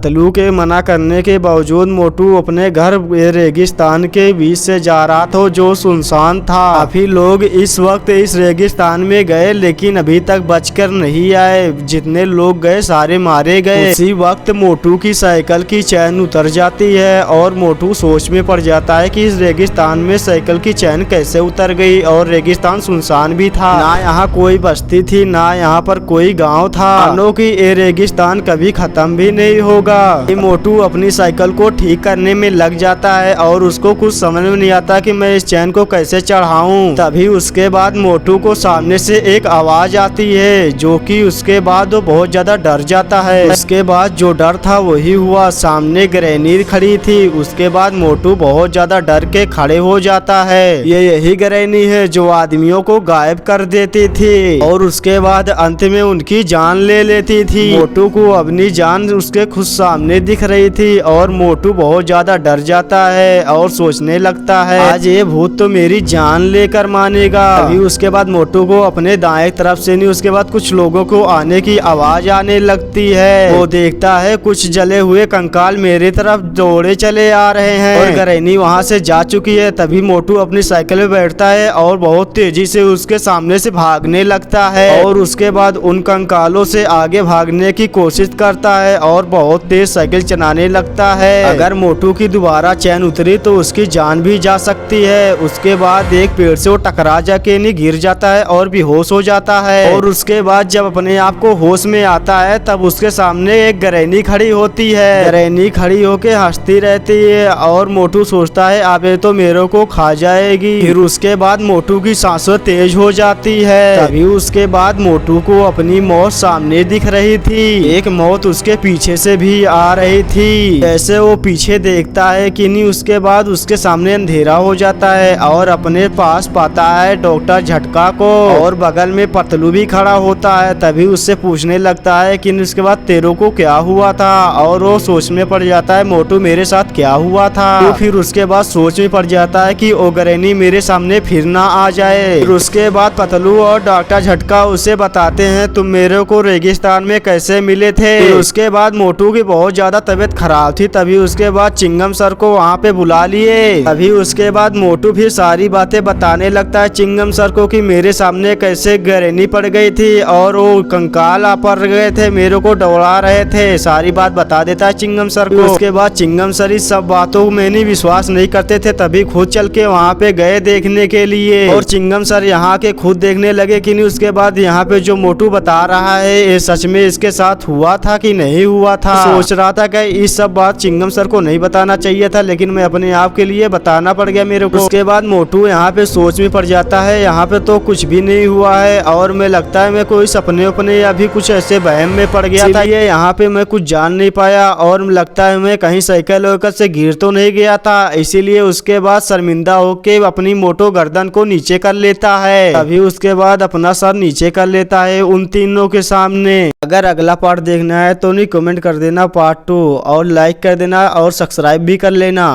पतलू के मना करने के बावजूद मोटू अपने घर रेगिस्तान के बीच से जा रहा था जो सुनसान था। काफी लोग इस वक्त इस रेगिस्तान में गए लेकिन अभी तक बचकर नहीं आए। जितने लोग गए सारे मारे गए। उसी वक्त मोटू की साइकिल की चैन उतर जाती है और मोटू सोच में पड़ जाता है कि इस रेगिस्तान में साइकिल की चैन कैसे उतर गई और रेगिस्तान सुनसान भी था। ना यहाँ कोई बस्ती थी ना यहाँ पर कोई गांव था। मानो कि ये रेगिस्तान कभी खत्म भी नहीं होगा। मोटू अपनी साइकिल को ठीक करने में लग जाता है और उसको कुछ समझ में नहीं आता कि मैं इस चैन को कैसे चढ़ाऊं। तभी उसके बाद मोटू को सामने से एक आवाज आती है जो कि उसके बाद वो बहुत ज्यादा डर जाता है। उसके बाद जो डर था वही हुआ। सामने ग्रैनी खड़ी थी। उसके बाद मोटू बहुत ज्यादा डर के खड़े हो जाता है। ये यही ग्रैनी है जो आदमियों को गायब कर देती थी और उसके बाद अंत में उनकी जान ले लेती थी। मोटू को अपनी जान उसके खुद सामने दिख रही थी और मोटू बहुत ज्यादा डर जाता है और सोचने लगता है आज ये भूत तो मेरी जान लेकर मानेगा। अभी उसके बाद मोटू को अपने दाएं तरफ से नहीं उसके बाद कुछ लोगों को आने की आवाज आने लगती है। वो देखता है कुछ जले हुए कंकाल मेरे तरफ दौड़े चले आ रहे हैं और ग्रैनी वहां से जा चुकी है। तभी मोटू अपनी साइकिल में बैठता है और बहुत तेजी से उसके सामने से भागने लगता है और उसके बाद उन कंकालों से आगे भागने की कोशिश करता है और बहुत तेज साइकिल चलाने लगता है। अगर मोटू की दोबारा चैन उतरी तो उसकी जान भी जा सकती है। उसके बाद एक पेड़ से वो टकरा जाके नहीं गिर जाता है और बेहोश हो जाता है और उसके बाद जब अपने आप को होश में आता है तब उसके सामने एक ग्रैनी खड़ी होती है। ग्रैनी खड़ी होके हंसती रहती है और मोटू सोचता है अब ये तो मेरे को खा जाएगी। फिर उसके बाद मोटू की सांसें तेज हो जाती है। तभी उसके बाद मोटू को अपनी मौत सामने दिख रही थी। एक मौत उसके पीछे से भी आ रही थी। जैसे वो पीछे देखता है कि नहीं उसके बाद उसके सामने अंधेरा हो जाता है और अपने पास पाता है डॉक्टर झटका को और बगल में पतलू भी खड़ा होता है। तभी उससे पूछने लगता है कि उसके बाद तेरे को क्या हुआ था और वो सोच में पड़ जाता है मोटू मेरे साथ क्या हुआ था। तो फिर उसके बाद सोच में पड़ जाता है कि ओ ग्रैनी मेरे सामने फिर ना आ जाए। फिर उसके बाद पतलू और डॉक्टर झटका उसे बताते हैं तुम मेरे को रेगिस्तान में कैसे मिले थे। फिर उसके बाद मोटू की बहुत ज्यादा तबीयत खराब थी। तभी उसके बाद चिंगम सर को वहाँ पे बुला लिए। तभी उसके बाद मोटू फिर सारी बातें बताने लगता है चिंगम सर को कि मेरे सामने कैसे ग्रैनी पड़ गई थी और वो कंकाल पड़ गए थे मेरे को दौड़ा रहे थे। सारी बात बता देता है चिंगम सर को। उसके बाद चिंगम सर इस सब बातों में नहीं विश्वास नहीं करते थे। तभी खुद चल के वहाँ पे गए देखने के लिए और चिंगम सर यहाँ के खुद देखने लगे कि नहीं उसके बाद यहाँ पे जो मोटू बता रहा है ये सच में इसके साथ हुआ था कि नहीं हुआ था। सोच रहा था कि इस सब बात चिंगम सर को नहीं बताना चाहिए था लेकिन मैं अपने आप के लिए बताना पड़ गया मेरे को। उसके बाद मोटू यहाँ पे सोच में पड़ जाता है यहाँ पे तो कुछ भी नहीं हुआ है और मैं लगता है मैं कोई सपने उपने या भी कुछ ऐसे वहम में पड़ गया था। ये यहाँ पे मैं कुछ जान नहीं पाया और लगता है मैं कहीं साइकिल वोकल से गिर तो नहीं गया था। इसीलिए उसके बाद शर्मिंदा होके अपनी मोटो गर्दन को नीचे कर लेता है। तभी उसके बाद अपना सर नीचे कर लेता है उन तीनों के सामने। अगर अगला पार्ट देखना है तो नहीं कमेंट कर देना पार्ट 2 और लाइक कर देना और सब्सक्राइब भी कर लेना।